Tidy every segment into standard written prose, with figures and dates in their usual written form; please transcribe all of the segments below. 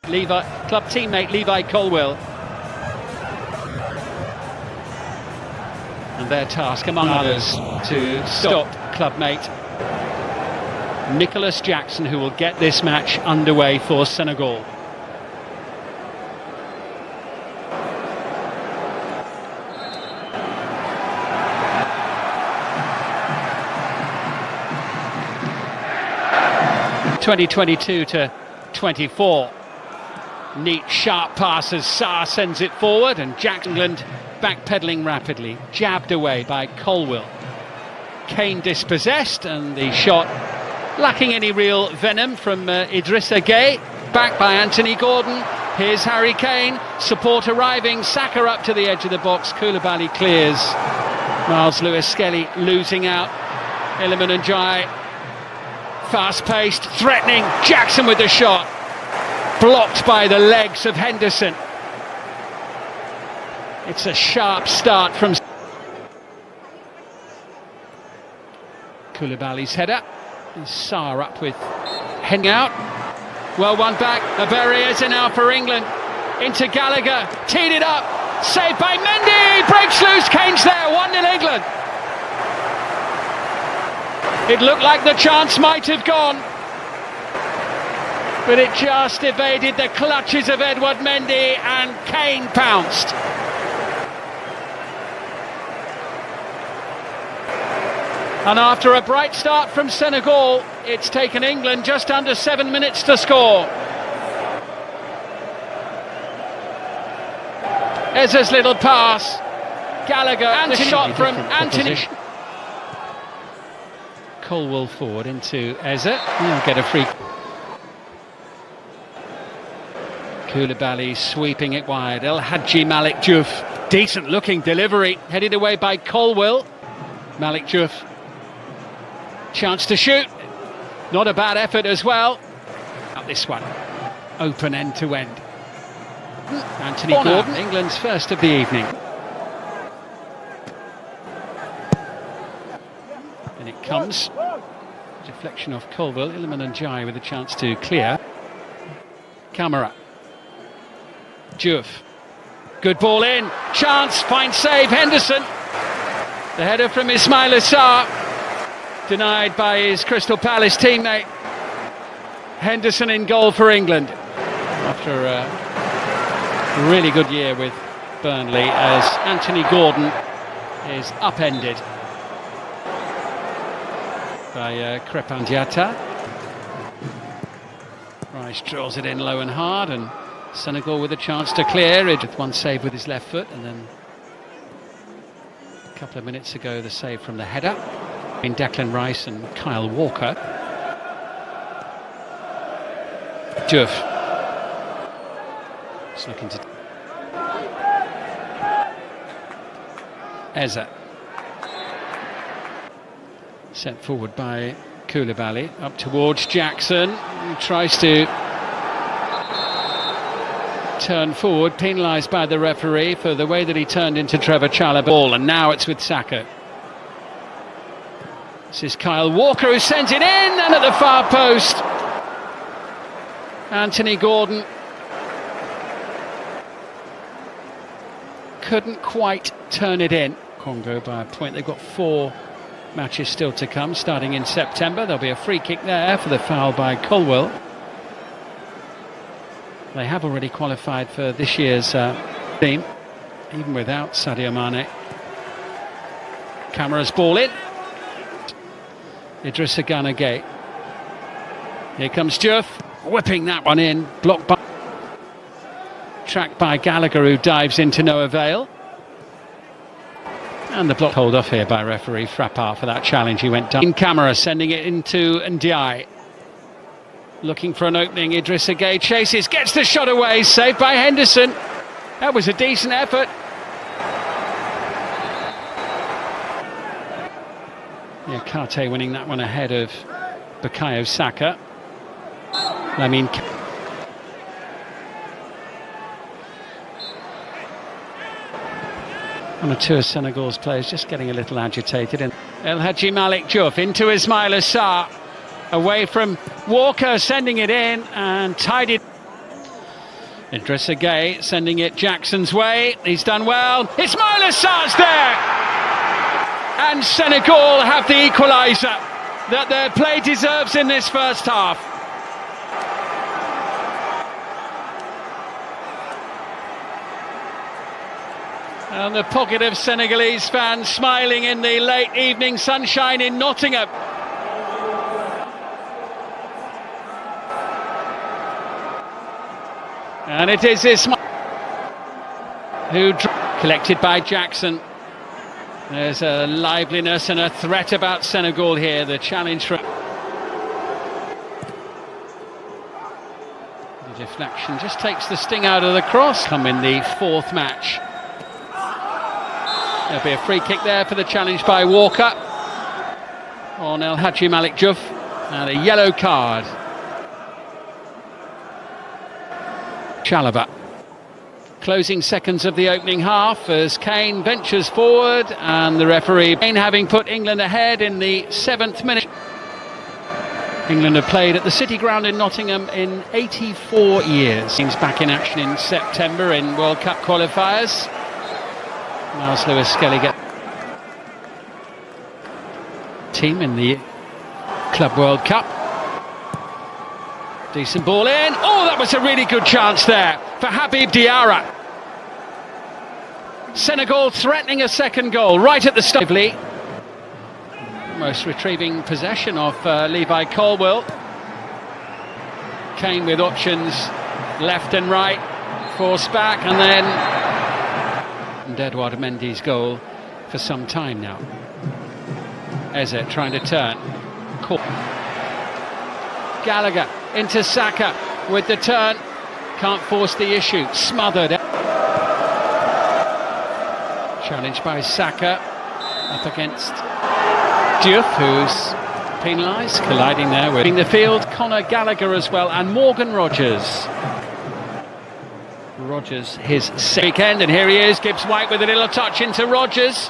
Club teammate Levi Colwill. And their task, among others, to stop clubmate Nicholas Jackson, who will get this match underway for Senegal. (2022-24). Neat, sharp pass as Sarr sends it forward, and Jackson backpedaling rapidly, jabbed away by Colwill. Kane dispossessed, and the shot lacking any real venom from Idrissa Gueye. Back by Anthony Gordon. Here's Harry Kane. Support arriving. Saka up to the edge of the box. Koulibaly clears. Miles Lewis-Skelly losing out. Iliman Ndiaye. Fast-paced, threatening. Jackson with the shot. Blocked by the legs of Henderson. It's a sharp start from Koulibaly's header. And Sarr up with heading out. Well won back. A barrier now for England. Into Gallagher. Teed it up. Saved by Mendy. Breaks loose. Kane's there. 1-0 England. It looked like the chance might have gone, but it just evaded the clutches of Edouard Mendy, and Kane pounced. And after a bright start from Senegal, it's taken England just under 7 minutes to score. Eze's little pass. Gallagher, and the shot from Anthony. Colwill forward into Eze. He'll get a free. Koulibaly sweeping it wide. El Hadji Malik Diouf. Decent looking delivery. Headed away by Colwill. Malik Diouf. Chance to shoot. Not a bad effort as well. Out this one. Open end to end. Anthony Gordon, England's first of the evening. And it comes. Deflection off Colwill. Iliman Ndiaye with a chance to clear. Camara. Diouf. Good ball in. Chance. Fine save. Henderson. The header from Ismaila Sarr. Denied by his Crystal Palace teammate. Henderson in goal for England. After a really good year with Burnley, as Anthony Gordon is upended by Crépin Diatta. Rice draws it in low and hard, and Senegal with a chance to clear it with one save with his left foot, and then a couple of minutes ago the save from the header in Declan Rice and Kyle Walker. Diouf is looking to Eze. Sent forward by Koulibaly, up towards Jackson, who tries to turn forward, penalised by the referee for the way that he turned into Trevor Chalobah ball, and now it's with Saka. This is Kyle Walker who sends it in, and at the far post Anthony Gordon couldn't quite turn it in. Congo by a point. They've got 4 matches still to come, starting in September. There'll be a free kick there for the foul by Colwill. They have already qualified for this year's team, even without Sadio Mane. Camara's ball in. Idrissa Gueye. Here comes Diouf, whipping that one in, blocked by, tracked by Gallagher, who dives into no avail. And the block hold off here by referee Frappard for that challenge. He went down. In Camara sending it into Ndiaye. Looking for an opening. Idrissa Gueye chases, gets the shot away, saved by Henderson. That was a decent effort. Yeah, Karte winning that one ahead of Bukayo Saka. I mean, one or two of Senegal's players just getting a little agitated. And El Hadji Malik Diouf into Ismaila Sarr, away from Walker, sending it in and tied it. Idrissa Gueye sending it Jackson's way. He's done well. Ismaila Sarr's there! And Senegal have the equaliser that their play deserves in this first half. And the pocket of Senegalese fans smiling in the late evening sunshine in Nottingham. And it is Ismaila who collected by Jackson. There's a liveliness and a threat about Senegal here. The challenge from the deflection just takes the sting out of the cross. Come in the fourth match. There'll be a free kick there for the challenge by Walker on El Hadji Malik Diouf, and a yellow card. Chalobah. Closing seconds of the opening half as Kane ventures forward, and the referee, Kane having put England ahead in the 7th minute. England have played at the City Ground in Nottingham in 84 years. Teams back in action in September in World Cup qualifiers. Miles Lewis-Skelly get team in the Club World Cup. Decent ball in. Oh, that was a really good chance there for Habib Diarra. Senegal threatening a second goal right at the start. Almost retrieving possession of Levi Colwill. Kane with options left and right, forced back, and then Edouard Mendy's goal for some time now. Eze trying to turn. Caught. Gallagher into Saka with the turn. Can't force the issue. Smothered. Challenged by Saka. Up against Diouf, who's penalised. Colliding there with in the field. Conor Gallagher as well, and Morgan Rogers. Rogers, his weekend, and here he is. Gibbs White with a little touch into Rogers.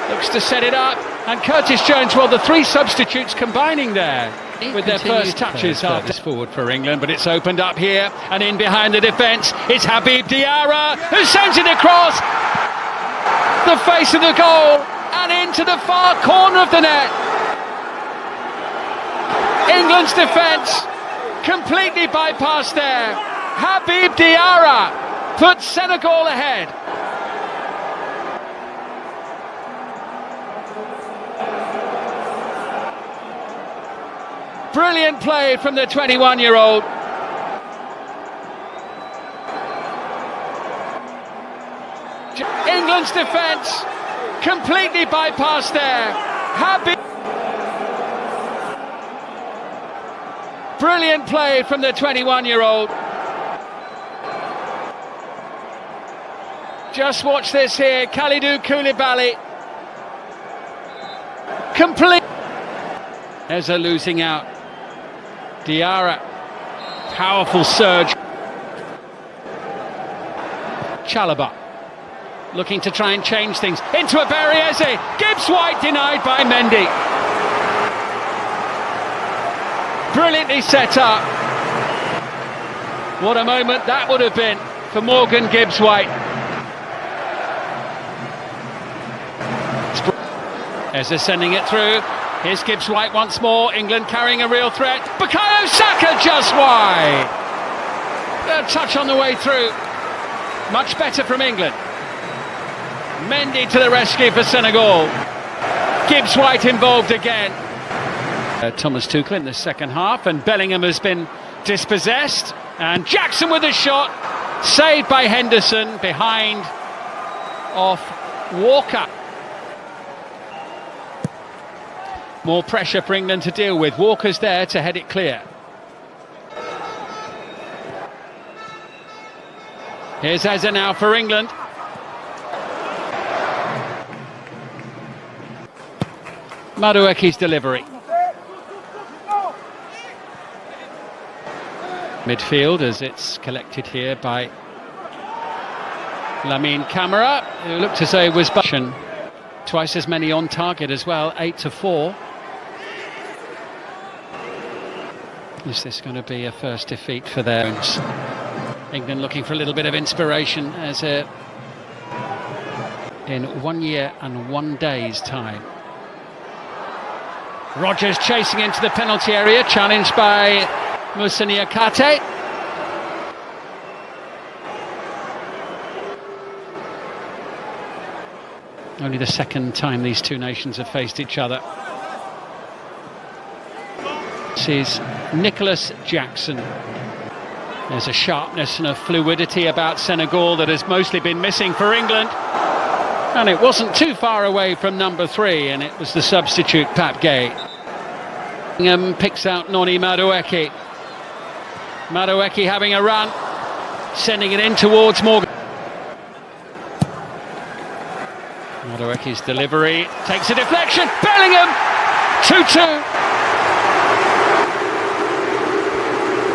Looks to set it up. And Curtis Jones, well, the three substitutes combining there with their first touches after this forward for England, but it's opened up here and in behind the defence. It's Habib Diarra who sends it across the face of the goal and into the far corner of the net. England's defence completely bypassed there. Habib Diarra puts Senegal ahead. Brilliant play from the 21-year-old. England's defence completely bypassed there. Brilliant play from the 21-year-old. Just watch this here. Kalidou Koulibaly. Complete. Eze losing out. Diarra, powerful surge. Chalobah, looking to try and change things. Into a Barry Eze. Gibbs White denied by Mendy. Brilliantly set up. What a moment that would have been for Morgan Gibbs White. Eze sending it through. Here's Gibbs White once more. England carrying a real threat. Bukayo Saka just wide. A touch on the way through. Much better from England. Mendy to the rescue for Senegal. Gibbs White involved again. Thomas Tuchel in the second half, and Bellingham has been dispossessed. And Jackson with a shot. Saved by Henderson behind off Walker. More pressure for England to deal with. Walker's there to head it clear. Here's Eze now for England. Madueke's delivery. Midfield as it's collected here by Lamine Camara, who looked as though it was twice as many on target as well, 8-4. Is this going to be a first defeat for them? England looking for a little bit of inspiration as in 1 year and 1 day's time. Rodgers chasing into the penalty area, challenged by Moussa Niakhaté. Only the second time these two nations have faced each other. This is Nicholas Jackson. There's a sharpness and a fluidity about Senegal that has mostly been missing for England. And it wasn't too far away from number 3, and it was the substitute Pape Gueye. Picks out Noni Madueke. Madueke having a run, sending it in towards Morgan. Madueke's delivery takes a deflection. Bellingham, 2-2.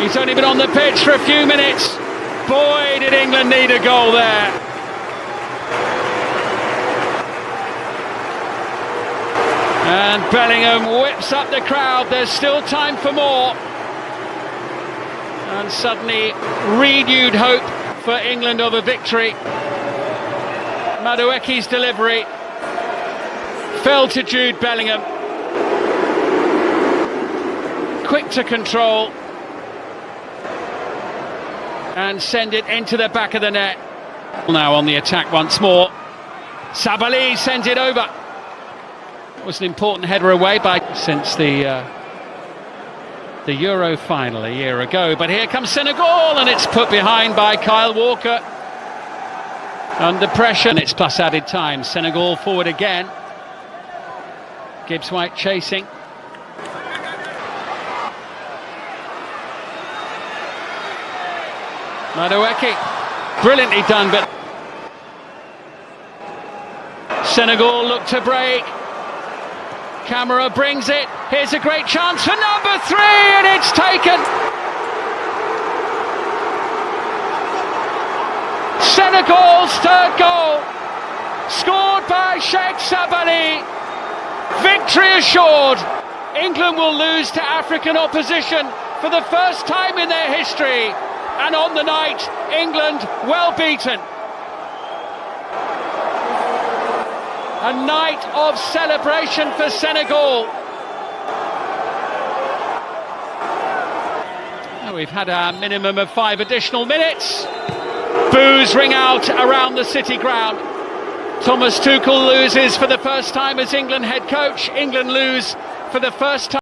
He's only been on the pitch for a few minutes. Boy, did England need a goal there. And Bellingham whips up the crowd. There's still time for more. And suddenly renewed hope for England of a victory. Madueke's delivery fell to Jude Bellingham. Quick to control and send it into the back of the net. Now on the attack once more. Sabali sends it over. It was an important header away since the Euro final a year ago. But here comes Senegal, and it's put behind by Kyle Walker. Under pressure, and it's plus added time. Senegal forward again. Gibbs White chasing. Madueke, brilliantly done, but Senegal look to break. Camara brings it. Here's a great chance for number 3, and it's taken. Senegal's third goal, scored by Sheikh Sabali. Victory assured. England will lose to African opposition for the first time in their history. And on the night, England well beaten. A night of celebration for Senegal. We've had a minimum of 5 additional minutes. Boos ring out around the City ground. Thomas Tuchel loses for the first time as England head coach. England lose for the first time.